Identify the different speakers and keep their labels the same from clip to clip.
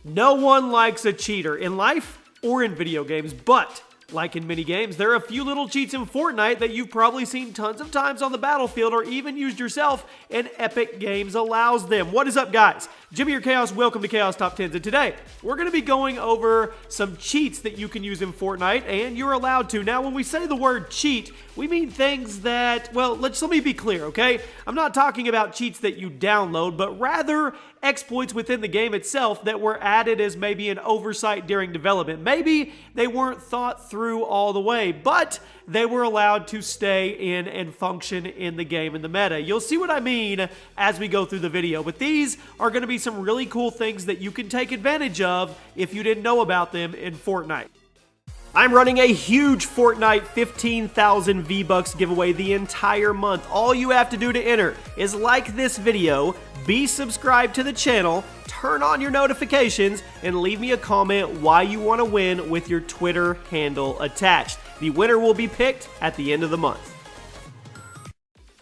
Speaker 1: No one likes a cheater in life or in video games, but like in mini games, there are a few little cheats in Fortnite that you've probably seen tons of times on the battlefield or even used yourself, and Epic Games allows them. What is up, guys? Jimmy or Chaos, welcome to Chaos Top 10s, and today we're going to be going over some cheats that you can use in Fortnite, and you're allowed to. Now, when we say the word cheat, we mean things that, well, let me be clear, okay? I'm not talking about cheats that you download, but rather exploits within the game itself that were added as maybe an oversight during development. Maybe they weren't thought through all the way, but they were allowed to stay in and function in the game in the meta. You'll see what I mean as we go through the video, but these are going to be some really cool things that you can take advantage of if you didn't know about them in Fortnite. I'm running a huge Fortnite 15,000 V-Bucks giveaway the entire month. All you have to do to enter is like this video, be subscribed to the channel, turn on your notifications, and leave me a comment why you want to win with your Twitter handle attached. The winner will be picked at the end of the month.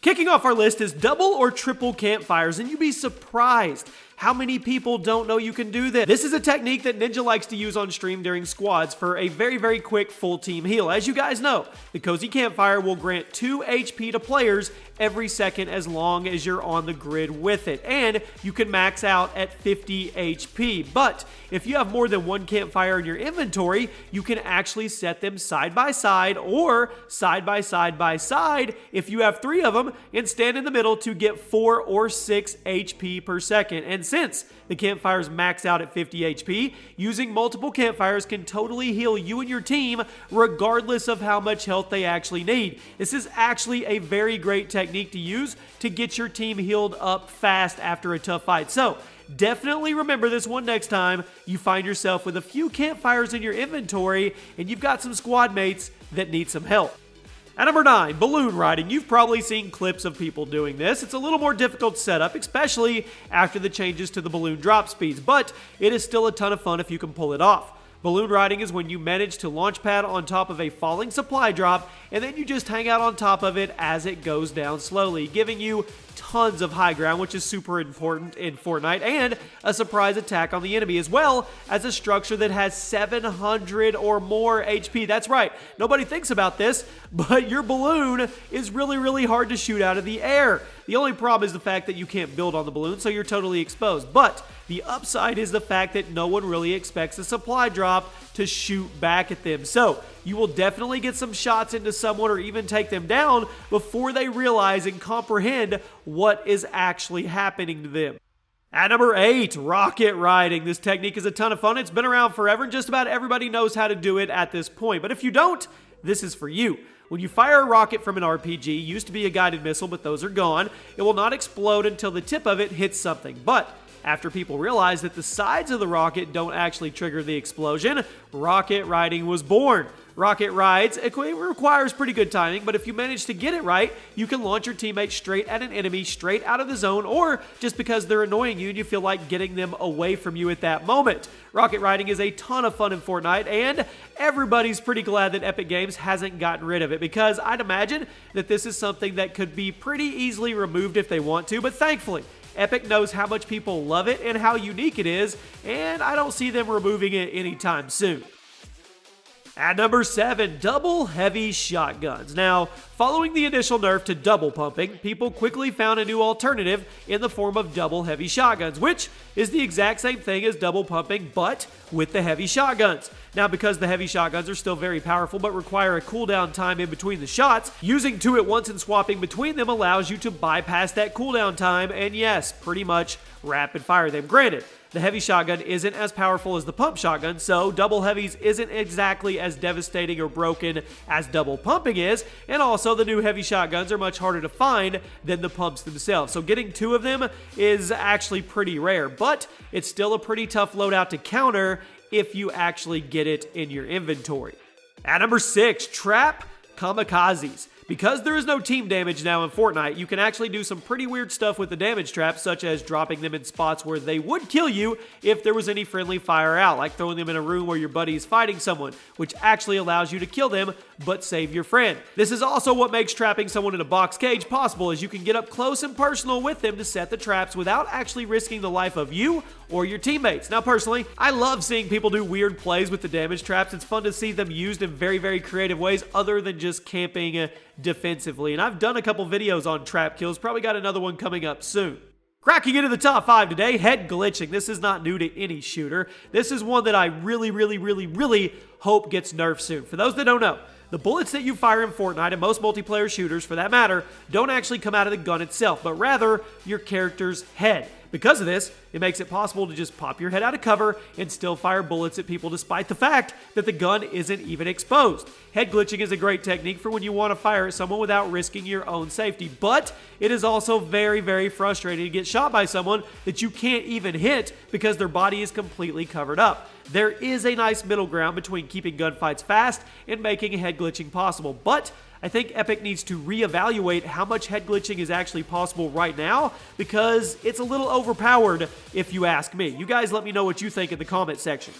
Speaker 1: Kicking off our list is double or triple campfires, and you'd be surprised how many people don't know you can do this. This is a technique that Ninja likes to use on stream during squads for a very quick full team heal. As you guys know, the Cozy Campfire will grant 2 HP to players every second as long as you're on the grid with it, and you can max out at 50 HP. But if you have more than one campfire in your inventory, you can actually set them side by side or side by side if you have 3 of them, and stand in the middle to get 4 or 6 HP per second. And since the campfires max out at 50 HP, using multiple campfires can totally heal you and your team regardless of how much health they actually need. This is actually a very great technique to use to get your team healed up fast after a tough fight. So definitely remember this one next time you find yourself with a few campfires in your inventory and you've got some squad mates that need some help. At number 9, balloon riding. You've probably seen clips of people doing this. It's a little more difficult setup, especially after the changes to the balloon drop speeds, but it is still a ton of fun if you can pull it off. Balloon riding is when you manage to launch pad on top of a falling supply drop, and then you just hang out on top of it as it goes down slowly, giving you tons of high ground, which is super important in Fortnite, and a surprise attack on the enemy, as well as a structure that has 700 or more HP. That's right, nobody thinks about this, but your balloon is really hard to shoot out of the air. The only problem is the fact that you can't build on the balloon, so you're totally exposed. But the upside is the fact that no one really expects a supply drop to shoot back at them. So you will definitely get some shots into someone or even take them down before they realize and comprehend what is actually happening to them. At number 8, rocket riding. This technique is a ton of fun. It's been around forever, and just about everybody knows how to do it at this point. But if you don't, this is for you. When you fire a rocket from an RPG, used to be a guided missile, but those are gone, it will not explode until the tip of it hits something. But after people realized that the sides of the rocket don't actually trigger the explosion, rocket riding was born. Rocket rides, it requires pretty good timing, but if you manage to get it right, you can launch your teammate straight at an enemy, straight out of the zone, or just because they're annoying you and you feel like getting them away from you at that moment. Rocket riding is a ton of fun in Fortnite, and everybody's pretty glad that Epic Games hasn't gotten rid of it, because I'd imagine that this is something that could be pretty easily removed if they want to, but thankfully, Epic knows how much people love it and how unique it is, and I don't see them removing it anytime soon. At number 7, double heavy shotguns. Now, following the initial nerf to double pumping, people quickly found a new alternative in the form of double heavy shotguns, which is the exact same thing as double pumping, but with the heavy shotguns. Now, because the heavy shotguns are still very powerful but require a cooldown time in between the shots, using 2 at once and swapping between them allows you to bypass that cooldown time and, yes, pretty much rapid fire them. Granted, the heavy shotgun isn't as powerful as the pump shotgun, so double heavies isn't exactly as devastating or broken as double pumping is, and also the new heavy shotguns are much harder to find than the pumps themselves, so getting 2 of them is actually pretty rare, but it's still a pretty tough loadout to counter if you actually get it in your inventory. At number 6, trap KAMIKAZES. Because there is no team damage now in Fortnite, you can actually do some pretty weird stuff with the damage traps, such as dropping them in spots where they would kill you if there was any friendly fire out, like throwing them in a room where your buddy is fighting someone, which actually allows you to kill them, but save your friend. This is also what makes trapping someone in a box cage possible, as you can get up close and personal with them to set the traps without actually risking the life of you or your teammates. Now personally, I love seeing people do weird plays with the damage traps. It's fun to see them used in very, very creative ways other than just camping defensively. And I've done a couple videos on trap kills, probably got another one coming up soon. Cracking into the top 5 today, head glitching. This is not new to any shooter. This is one that I really hope gets nerfed soon. For those that don't know, the bullets that you fire in Fortnite, and most multiplayer shooters for that matter, don't actually come out of the gun itself, but rather your character's head. Because of this, it makes it possible to just pop your head out of cover and still fire bullets at people despite the fact that the gun isn't even exposed. Head glitching is a great technique for when you want to fire at someone without risking your own safety, but it is also very frustrating to get shot by someone that you can't even hit because their body is completely covered up. There is a nice middle ground between keeping gunfights fast and making head glitching possible, but I think Epic needs to reevaluate how much head glitching is actually possible right now, because it's a little overpowered if you ask me. You guys let me know what you think in the comment section.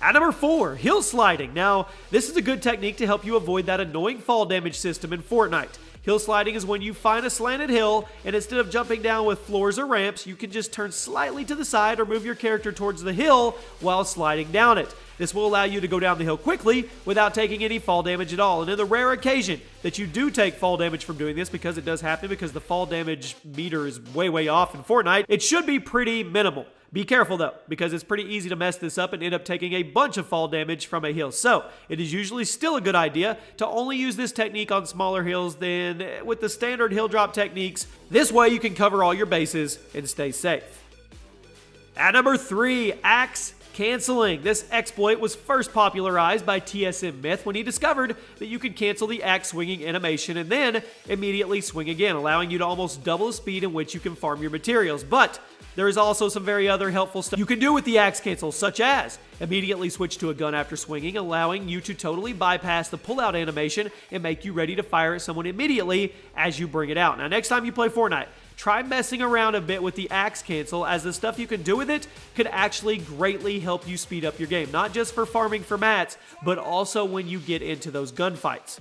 Speaker 1: At number 4, hill sliding. Now, this is a good technique to help you avoid that annoying fall damage system in Fortnite. Hill sliding is when you find a slanted hill, and instead of jumping down with floors or ramps, you can just turn slightly to the side or move your character towards the hill while sliding down it. This will allow you to go down the hill quickly without taking any fall damage at all. And in the rare occasion that you do take fall damage from doing this, because it does happen because the fall damage meter is way off in Fortnite, it should be pretty minimal. Be careful though, because it's pretty easy to mess this up and end up taking a bunch of fall damage from a hill. So it is usually still a good idea to only use this technique on smaller hills than with the standard hill drop techniques. This way you can cover all your bases and stay safe. At number 3, axe canceling. This exploit was first popularized by TSM Myth when he discovered that you could cancel the axe swinging animation and then immediately swing again, allowing you to almost double the speed in which you can farm your materials. But there is also some very other helpful stuff you can do with the axe cancel, such as immediately switch to a gun after swinging, allowing you to totally bypass the pullout animation and make you ready to fire at someone immediately as you bring it out. Now, next time you play Fortnite, try messing around a bit with the axe cancel, as the stuff you can do with it could actually greatly help you speed up your game, not just for farming for mats, but also when you get into those gunfights.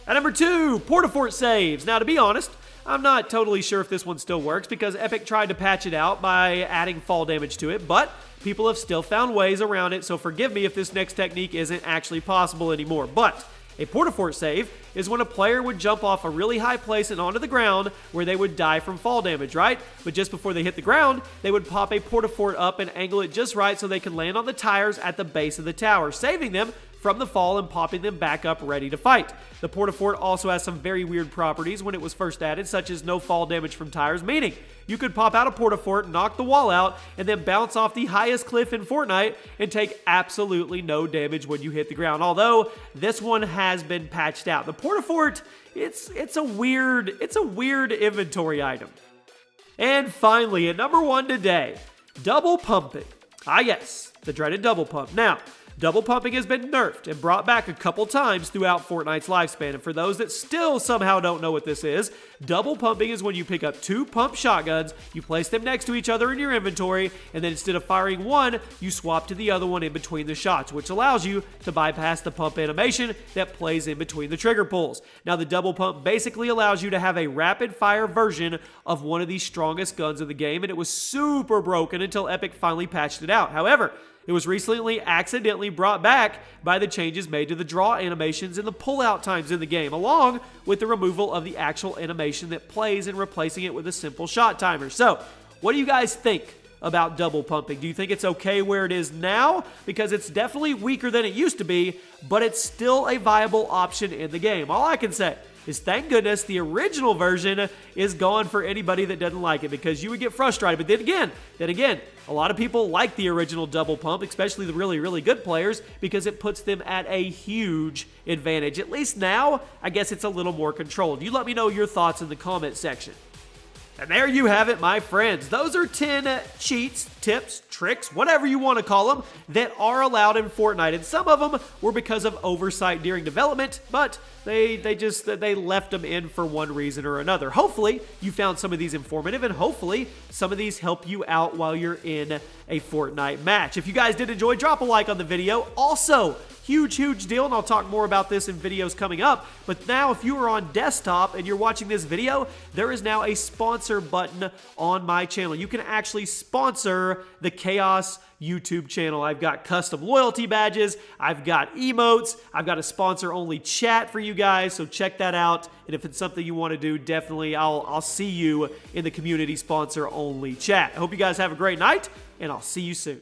Speaker 1: At number 2, Portafort saves. Now, to be honest, I'm not totally sure if this one still works because Epic tried to patch it out by adding fall damage to it, but people have still found ways around it, so forgive me if this next technique isn't actually possible anymore. But a Portafort save is when a player would jump off a really high place and onto the ground where they would die from fall damage, right? But just before they hit the ground, they would pop a Portafort up and angle it just right so they can land on the tires at the base of the tower, saving them from the fall and popping them back up ready to fight. The Portafort also has some very weird properties when it was first added, such as no fall damage from tires, meaning you could pop out a Portafort, knock the wall out, and then bounce off the highest cliff in Fortnite and take absolutely no damage when you hit the ground. Although this one has been patched out. The Portafort, it's a weird inventory item. And finally, at number 1 today, double pumping. Ah yes, the dreaded double pump. Now, double pumping has been nerfed and brought back a couple times throughout Fortnite's lifespan, and for those that still somehow don't know what this is, double pumping is when you pick up 2 pump shotguns, you place them next to each other in your inventory, and then instead of firing one, you swap to the other one in between the shots, which allows you to bypass the pump animation that plays in between the trigger pulls. Now, the double pump basically allows you to have a rapid fire version of one of the strongest guns of the game, and it was super broken until Epic finally patched it out. However, it was recently accidentally brought back by the changes made to the draw animations and the pullout times in the game, along with the removal of the actual animation that plays and replacing it with a simple shot timer. So, what do you guys think about double pumping? Do you think it's okay where it is now? Because it's definitely weaker than it used to be, but it's still a viable option in the game. All I can say is thank goodness the original version is gone for anybody that doesn't like it, because you would get frustrated. But then again, a lot of people like the original double pump, especially the really good players, because it puts them at a huge advantage. At least now, I guess it's a little more controlled. You let me know your thoughts in the comment section. And there you have it, my friends. Those are 10 cheats, tips, tricks, whatever you want to call them, that are allowed in Fortnite. And some of them were because of oversight during development, but they left them in for one reason or another. Hopefully, you found some of these informative, and hopefully, some of these help you out while you're in a Fortnite match. If you guys did enjoy, drop a like on the video. Also, huge deal, and I'll talk more about this in videos coming up. But now, if you are on desktop and you're watching this video, there is now a sponsor button on my channel. You can actually sponsor the Chaos YouTube channel. I've got custom loyalty badges, I've got emotes, I've got a sponsor-only chat for you guys, so check that out. And if it's something you want to do, definitely I'll see you in the community sponsor-only chat. I hope you guys have a great night, and I'll see you soon.